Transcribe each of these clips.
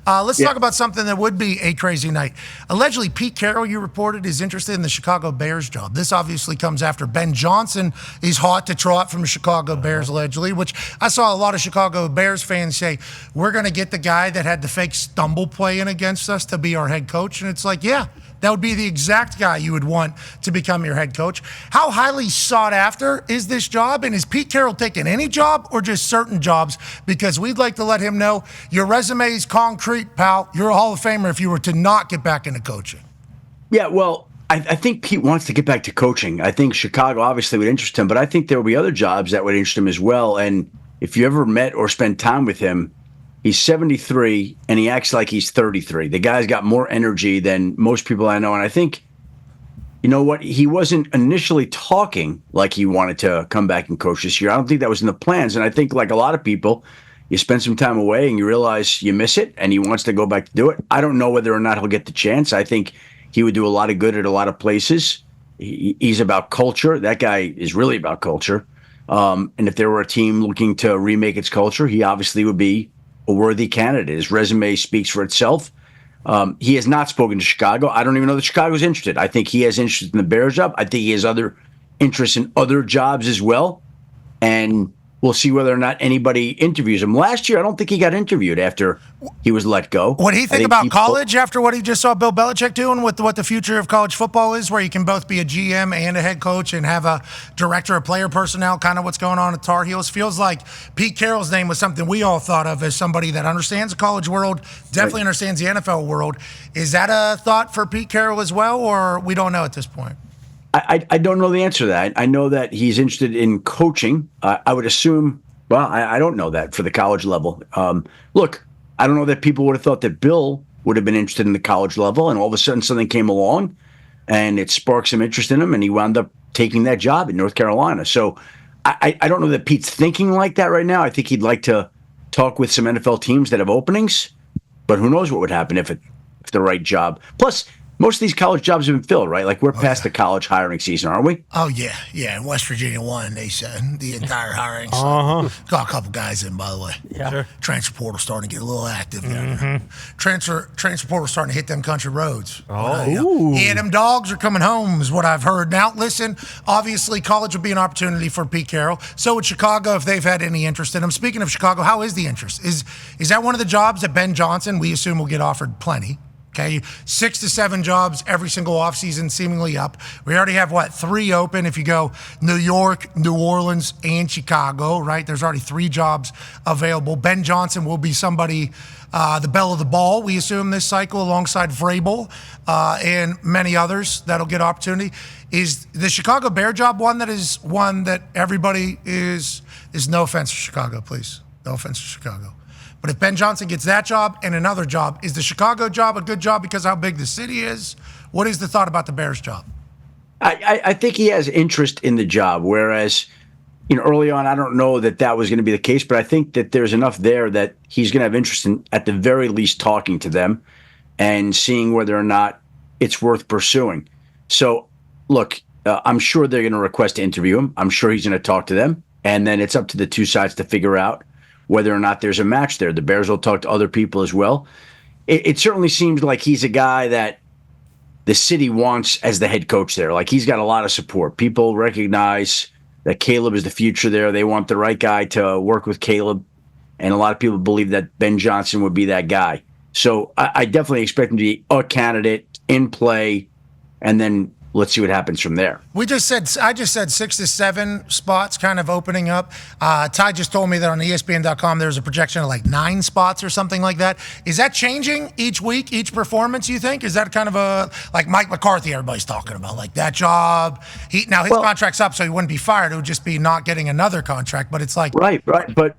Let's talk about something that would be a crazy night. Allegedly, Pete Carroll, you reported, is interested in the Chicago Bears job. This obviously comes after Ben Johnson is hot to trot from the Chicago Bears, allegedly, which I saw a lot of Chicago Bears fans say, we're going to get the guy that had the fake stumble play in against us to be our head coach. And it's like, yeah, that would be the exact guy you would want to become your head coach. How highly sought after is this job? And is Pete Carroll taking any job or just certain jobs? Because we'd like to let him know your resume is concrete, pal. You're a Hall of Famer if you were to not get back into coaching. Yeah, well, I think Pete wants to get back to coaching. I think Chicago obviously would interest him, but I think there will be other jobs that would interest him as well. And if you ever met or spent time with him, he's 73, and he acts like he's 33. The guy's got more energy than most people I know. And I think, you know what, he wasn't initially talking like he wanted to come back and coach this year. I don't think that was in the plans. And I think, like a lot of people, you spend some time away and you realize you miss it, and he wants to go back to do it. I don't know whether or not he'll get the chance. I think he would do a lot of good at a lot of places. He's about culture. That guy is really about culture. And if there were a team looking to remake its culture, he obviously would be a worthy candidate. His resume speaks for itself. He has not spoken to Chicago. I don't even know that Chicago's interested. I think he has interest in the Bears job. I think he has other interests in other jobs as well. And we'll see whether or not anybody interviews him. Last year, I don't think he got interviewed after he was let go. What do you think about college after what he just saw Bill Belichick doing with what the future of college football is, where you can both be a GM and a head coach and have a director of player personnel, kind of what's going on at Tar Heels? Feels like Pete Carroll's name was something we all thought of as somebody that understands the college world, definitely understands the NFL world. Is that a thought for Pete Carroll as well, or we don't know at this point? I don't know the answer to that. I know that he's interested in coaching. I would assume, well, I don't know that for the college level. Look, I don't know that people would have thought that Bill would have been interested in the college level, and all of a sudden something came along and it sparked some interest in him, and he wound up taking that job in North Carolina. So I don't know that Pete's thinking like that right now. I think he'd like to talk with some NFL teams that have openings, but who knows what would happen if the right job. Plus, most of these college jobs have been filled, right? Like, we're past the college hiring season, aren't we? Oh, yeah. Yeah, in West Virginia won, they said, the entire hiring. So got a couple guys in, by the way. Yeah. Sure. Transfer portal starting to get a little active there. Transfer portal starting to hit them country roads. And them dogs are coming home is what I've heard. Now, listen, obviously college would be an opportunity for Pete Carroll. So would Chicago if they've had any interest in him. Speaking of Chicago, how is the interest? Is that one of the jobs that Ben Johnson, we assume, will get offered plenty? Okay, 6 to 7 jobs every single offseason, seemingly up. We already have, 3 open if you go New York, New Orleans, and Chicago, right? There's already 3 jobs available. Ben Johnson will be somebody, the belle of the ball, we assume, this cycle, alongside Vrabel and many others that'll get opportunity. Is the Chicago Bear job one that everybody is no offense to Chicago, please. No offense to Chicago. But if Ben Johnson gets that job and another job, is the Chicago job a good job because of how big the city is? What is the thought about the Bears job? I think he has interest in the job, whereas, early on, I don't know that was going to be the case, but I think that there's enough there that he's going to have interest in, at the very least, talking to them and seeing whether or not it's worth pursuing. So, look, I'm sure they're going to request to interview him. I'm sure he's going to talk to them, and then it's up to the two sides to figure out whether or not there's a match there. The Bears will talk to other people as well. It certainly seems like he's a guy that the city wants as the head coach there. Like, he's got a lot of support. People recognize that Caleb is the future there. They want the right guy to work with Caleb. And a lot of people believe that Ben Johnson would be that guy. So I definitely expect him to be a candidate in play, and then let's see what happens from there. I just said 6 to 7 spots kind of opening up. Ty just told me that on ESPN.com there's a projection of 9 spots or something like that. Is that changing each week, each performance, you think? Is that kind of a, like Mike McCarthy everybody's talking about, like that job? His contract's up, so he wouldn't be fired. It would just be not getting another contract. But it's like... Right. But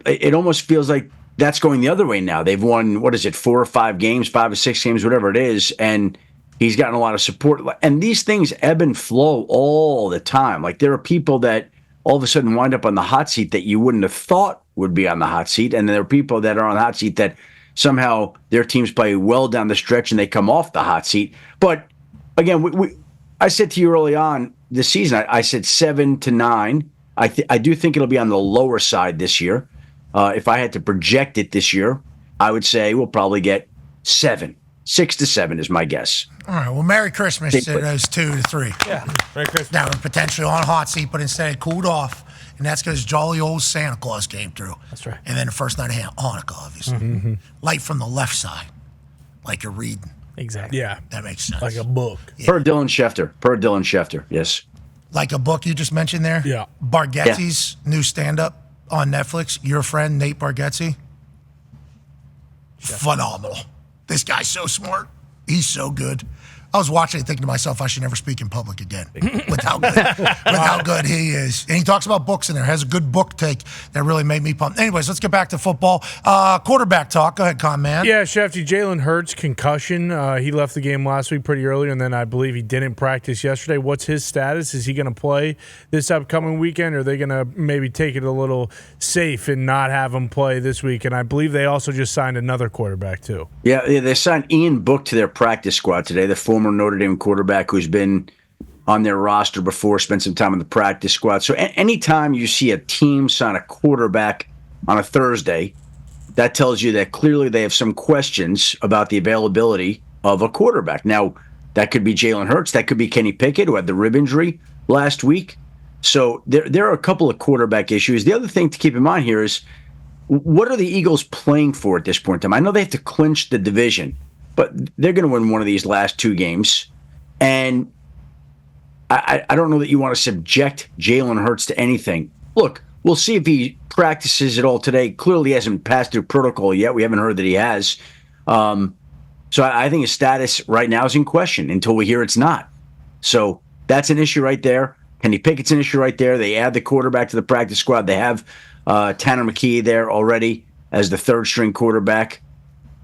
it almost feels like that's going the other way now. They've won, 4 or 5 games, 5 or 6 games, whatever it is, and he's gotten a lot of support. And these things ebb and flow all the time. Like, there are people that all of a sudden wind up on the hot seat that you wouldn't have thought would be on the hot seat. And there are people that are on the hot seat that somehow their teams play well down the stretch and they come off the hot seat. But again, I said to you early on this season, I said 7 to 9. I do think it'll be on the lower side this year. If I had to project it this year, I would say we'll probably get 7. 6 to 7 is my guess. All right. Well, Merry Christmas to those 2 to 3. Yeah. Merry Christmas. Now, potentially on a hot seat, but instead it cooled off. And that's because jolly old Santa Claus came through. That's right. And then the first night of Hanukkah, obviously. Mm-hmm. Light from the left side, like you're reading. Exactly. Yeah. That makes sense. Like a book. Yeah. Per Dylan Schefter. Yes. Like a book you just mentioned there? Yeah. Bargatze's new stand-up on Netflix. Your friend, Nate Bargatze. Phenomenal. This guy's so smart. He's so good. I was watching it thinking to myself, I should never speak in public again with how good he is. And he talks about books in there. Has a good book take that really made me pumped. Anyways, let's get back to football. Quarterback talk. Go ahead, Con Man. Yeah, Shefty, Jalen Hurts, concussion. He left the game last week pretty early, and then I believe he didn't practice yesterday. What's his status? Is he going to play this upcoming weekend, or are they going to maybe take it a little safe and not have him play this week? And I believe they also just signed another quarterback, too. Yeah, they signed Ian Book to their practice squad today, the former Notre Dame quarterback who's been on their roster before, spent some time in the practice squad. So anytime you see a team sign a quarterback on a Thursday, that tells you that clearly they have some questions about the availability of a quarterback. Now, that could be Jalen Hurts. That could be Kenny Pickett, who had the rib injury last week. So there are a couple of quarterback issues. The other thing to keep in mind here is, what are the Eagles playing for at this point in time? I know they have to clinch the division, but they're going to win one of these last 2 games. And I don't know that you want to subject Jalen Hurts to anything. Look, we'll see if he practices at all today. Clearly hasn't passed through protocol yet. We haven't heard that he has. So I think his status right now is in question until we hear it's not. So that's an issue right there. Kenny Pickett's an issue right there. They add the quarterback to the practice squad. They have Tanner McKee there already as the third-string quarterback.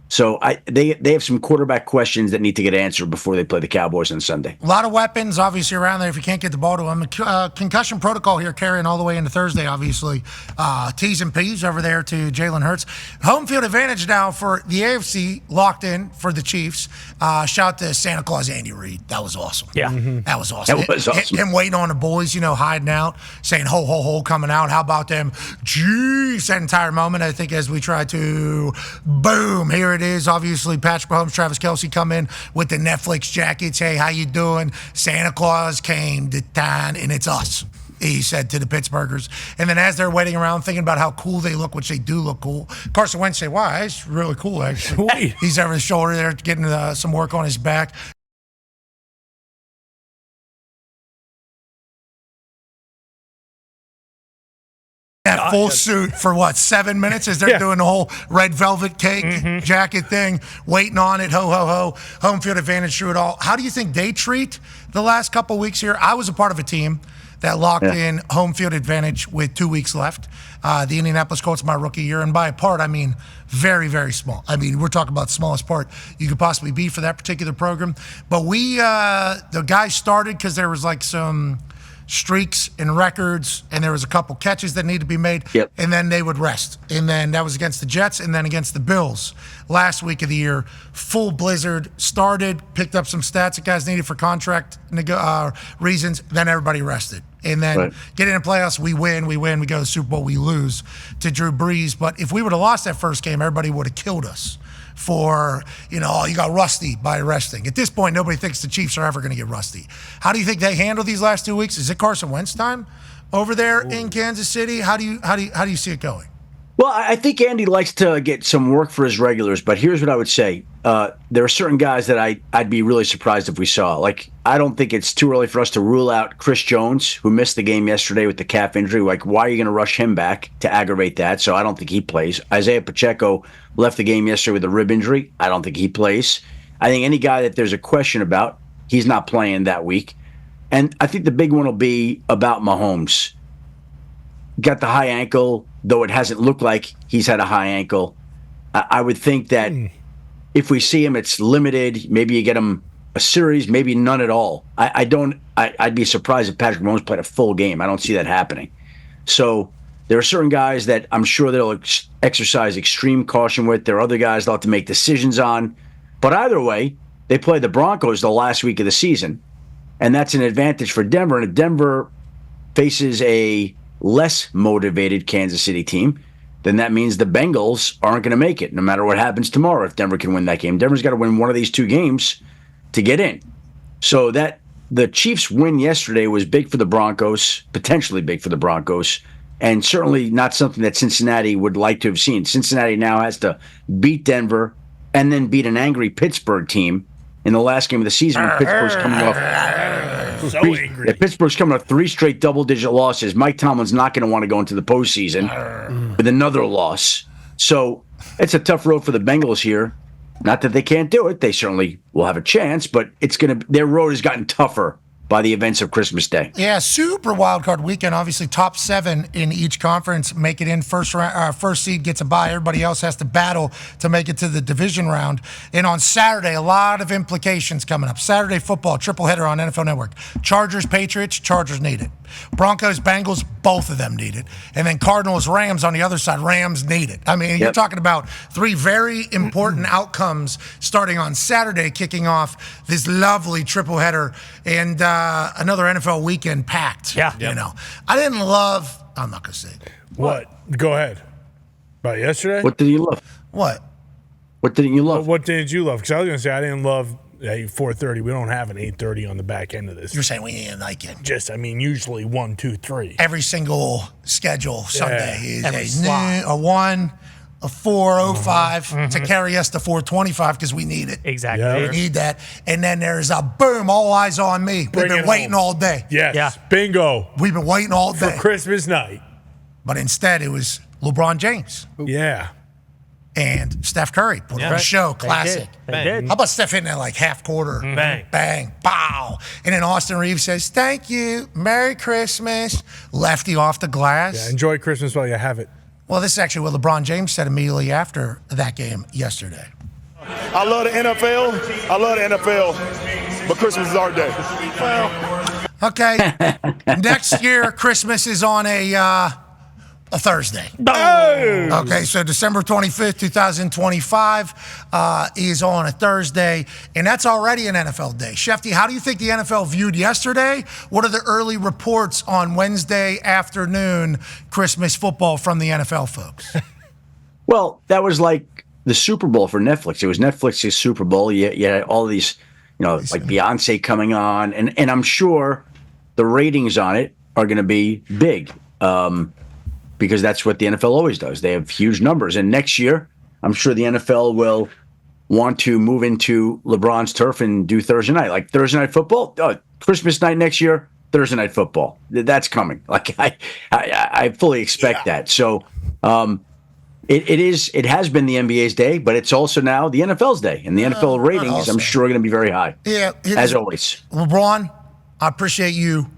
So they have some quarterback questions that need to get answered before they play the Cowboys on Sunday. A lot of weapons, obviously, around there if you can't get the ball to them. Concussion protocol here carrying all the way into Thursday, obviously. T's and P's over there to Jalen Hurts. Home field advantage now for the AFC, locked in for the Chiefs. Shout to Santa Claus Andy Reid. That was awesome. Yeah. Mm-hmm. That was awesome. That was awesome. Him waiting on the boys, hiding out, saying ho, ho, ho, coming out. How about them? Jeez, that entire moment, I think, as we try to boom, here it is. Obviously, Patrick Mahomes, Travis Kelce come in with the Netflix jackets. Hey, how you doing? Santa Claus came to town, and it's us, he said to the Pittsburghers. And then as they're waiting around thinking about how cool they look, which they do look cool, Carson Wentz say, wow, that's really cool, actually. Sweet. He's over his shoulder there getting some work on his back. That full suit for 7 minutes as they're doing the whole red velvet cake jacket thing, waiting on it, ho, ho, ho, home field advantage through it all. How do you think they treat the last couple weeks here? I was a part of a team that locked in home field advantage with 2 weeks left. The Indianapolis Colts, my rookie year, and by a part, I mean very, very small. I mean, we're talking about the smallest part you could possibly be for that particular program. But the guys started because there was some streaks and records, and there was a couple catches that needed to be made, and then they would rest. And then that was against the Jets and then against the Bills last week of the year. Full blizzard, started, picked up some stats that guys needed for contract reasons, then everybody rested. And then get into playoffs, we win, we go to the Super Bowl, we lose to Drew Brees. But if we would have lost that first game, everybody would have killed us for, you got rusty by resting. At this point, nobody thinks the Chiefs are ever going to get rusty. How do you think they handle these last 2 weeks? Is it Carson Wentz time over there in Kansas City? How do you see it going? Well, I think Andy likes to get some work for his regulars, but here's what I would say. There are certain guys that I'd be really surprised if we saw. I don't think it's too early for us to rule out Chris Jones, who missed the game yesterday with the calf injury. Why are you going to rush him back to aggravate that? So I don't think he plays. Isaiah Pacheco left the game yesterday with a rib injury. I don't think he plays. I think any guy that there's a question about, he's not playing that week. And I think the big one will be about Mahomes. Got the high ankle, though it hasn't looked like he's had a high ankle. I would think that if we see him, it's limited. Maybe you get him a series, maybe none at all. I'd be surprised if Patrick Mahomes played a full game. I don't see that happening. So there are certain guys that I'm sure they'll exercise extreme caution with. There are other guys they'll have to make decisions on. But either way, they play the Broncos the last week of the season, and that's an advantage for Denver. And if Denver faces a less motivated Kansas City team, then that means the Bengals aren't going to make it, no matter what happens tomorrow. If Denver can win that game, Denver's got to win one of these two games to get in. So that the Chiefs' win yesterday was big for the Broncos, potentially big for the Broncos, and certainly not something that Cincinnati would like to have seen. Cincinnati now has to beat Denver and then beat an angry Pittsburgh team in the last game of the season when Pittsburgh's coming off. So angry. Pittsburgh's coming off 3 straight double-digit losses. Mike Tomlin's not going to want to go into the postseason with another loss. So it's a tough road for the Bengals here. Not that they can't do it; they certainly will have a chance. But their road has gotten tougher by the events of Christmas Day. Yeah, super wild card weekend. Obviously, top 7 in each conference make it in. First seed gets a bye. Everybody else has to battle to make it to the division round. And on Saturday, a lot of implications coming up. Saturday football, triple header on NFL Network. Chargers, Patriots, Chargers need it. Broncos, Bengals, both of them need it. And then Cardinals, Rams on the other side. Rams need it. I mean, you're talking about 3 very important outcomes starting on Saturday, kicking off this lovely triple header. And another NFL weekend packed. Yeah. You know, I didn't love, I'm not going to say it. What? Go ahead. About yesterday? What did you love? What? What didn't you love? What did you love? Because I was going to say I didn't love 4:30. We don't have an 8:30 on the back end of this. You're saying we didn't like it. Usually 1, 2, 3. Every single schedule Sunday is Every a slot. noon, a 1, a 4:05 to carry us to 4:25 because we need it. Exactly. Yeah. We need that. And then there's a boom, all eyes on me. We've Bring been it waiting home. all day. Yes. Yeah. Bingo. We've been waiting all For day. Christmas night. But instead, it was LeBron James Yeah. and Steph Curry put on a show. Classic. They did. How about Steph hitting that like half quarter? Bang. Bang. Pow. And then Austin Reeves says, "Thank you. Merry Christmas." Lefty off the glass. Yeah. Enjoy Christmas while you have it. Well, this is actually what LeBron James said immediately after that game yesterday. I love the NFL. I love the NFL. But Christmas is our day. Okay. Next year, Christmas is on a Thursday. Okay, so December 25th, 2025 is on a Thursday, and that's already an NFL day. Shefty, how do you think the NFL viewed yesterday? What are the early reports on Wednesday afternoon Christmas football from the NFL folks? Well, that was like the Super Bowl for Netflix. It was Netflix's Super Bowl. You had all these, like Beyonce coming on, and I'm sure the ratings on it are going to be big. Because that's what the NFL always does. They have huge numbers. And next year, I'm sure the NFL will want to move into LeBron's turf and do Thursday night. Like Thursday night football, Christmas night next year, Thursday night football. That's coming. Like I fully expect that. So it has been the NBA's day, but it's also now the NFL's day. And the NFL ratings, I'm sure, are going to be very high. Yeah. As always. LeBron, I appreciate you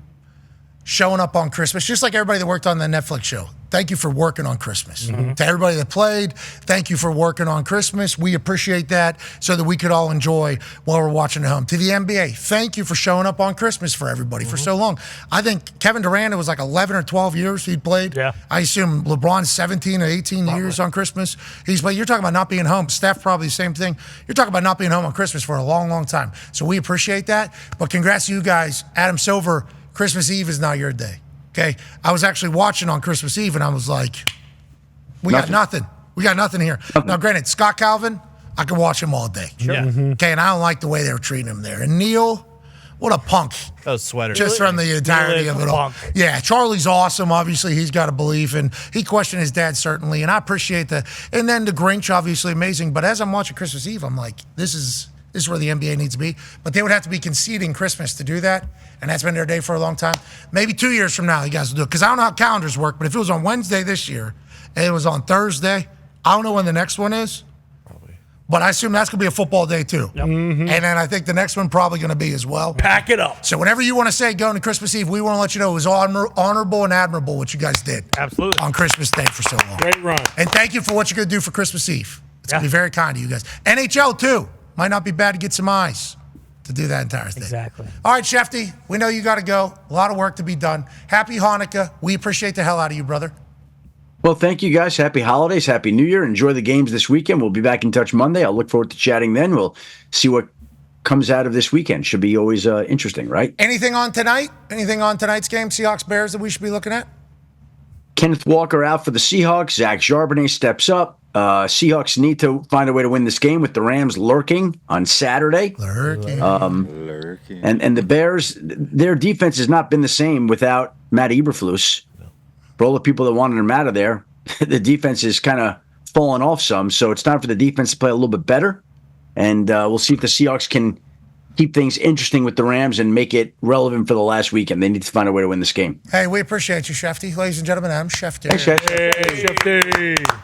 showing up on Christmas, just like everybody that worked on the Netflix show. Thank you for working on Christmas. To everybody that played, thank you for working on Christmas. We appreciate that so that we could all enjoy while we're watching at home. To the NBA, thank you for showing up on Christmas for everybody for so long. I think Kevin Durant, it was like 11 or 12 years he'd played. Yeah. I assume LeBron's 17 or 18 years on Christmas. He's played. You're talking about not being home. Steph, probably the same thing. You're talking about not being home on Christmas for a long, long time. So we appreciate that. But congrats to you guys. Adam Silver, Christmas Eve is not your day. Okay, I was actually watching on Christmas Eve, and I was like, we got nothing. We got nothing here. Now, granted, Scott Calvin, I could watch him all day. Yeah. Okay, and I don't like the way they were treating him there. And Neil, what a punk. Those sweaters. Just from the entirety of it all. Yeah, Charlie's awesome. Obviously, he's got a belief, and he questioned his dad, certainly, and I appreciate that. And then the Grinch, obviously amazing. But as I'm watching Christmas Eve, I'm like, this is where the NBA needs to be. But they would have to be conceding Christmas to do that. And that's been their day for a long time. Maybe 2 years from now, you guys will do it. Because I don't know how calendars work, but if it was on Wednesday this year and it was on Thursday, I don't know when the next one is. Probably. But I assume that's going to be a football day too. Yep. And then I think the next one probably going to be as well. Pack it up. So whenever you want to say going to Christmas Eve, we want to let you know it was honorable and admirable what you guys did. Absolutely. On Christmas Day for so long. Great run. And thank you for what you're going to do for Christmas Eve. It's going to be very kind to you guys. NHL too. Might not be bad to get some eyes to do that entire thing. Exactly. All right, Shefty, we know you got to go. A lot of work to be done. Happy Hanukkah. We appreciate the hell out of you, brother. Well, thank you guys. Happy holidays. Happy New Year. Enjoy the games this weekend. We'll be back in touch Monday. I'll look forward to chatting then. We'll see what comes out of this weekend. Should be always interesting, right? Anything on tonight? Anything on tonight's game, Seahawks Bears, that we should be looking at? Kenneth Walker out for the Seahawks. Zach Charbonnet steps up. Seahawks need to find a way to win this game with the Rams lurking on Saturday. Lurking. And the Bears, their defense has not been the same without Matt Eberflus. For all the people that wanted him out of there, the defense is kind of fallen off some. So it's time for the defense to play a little bit better. And we'll see if the Seahawks can keep things interesting with the Rams and make it relevant for the last weekend. They need to find a way to win this game. Hey, we appreciate you, Shefty. Ladies and gentlemen, I'm Schefter. Thanks, guys. Hey, Shefty.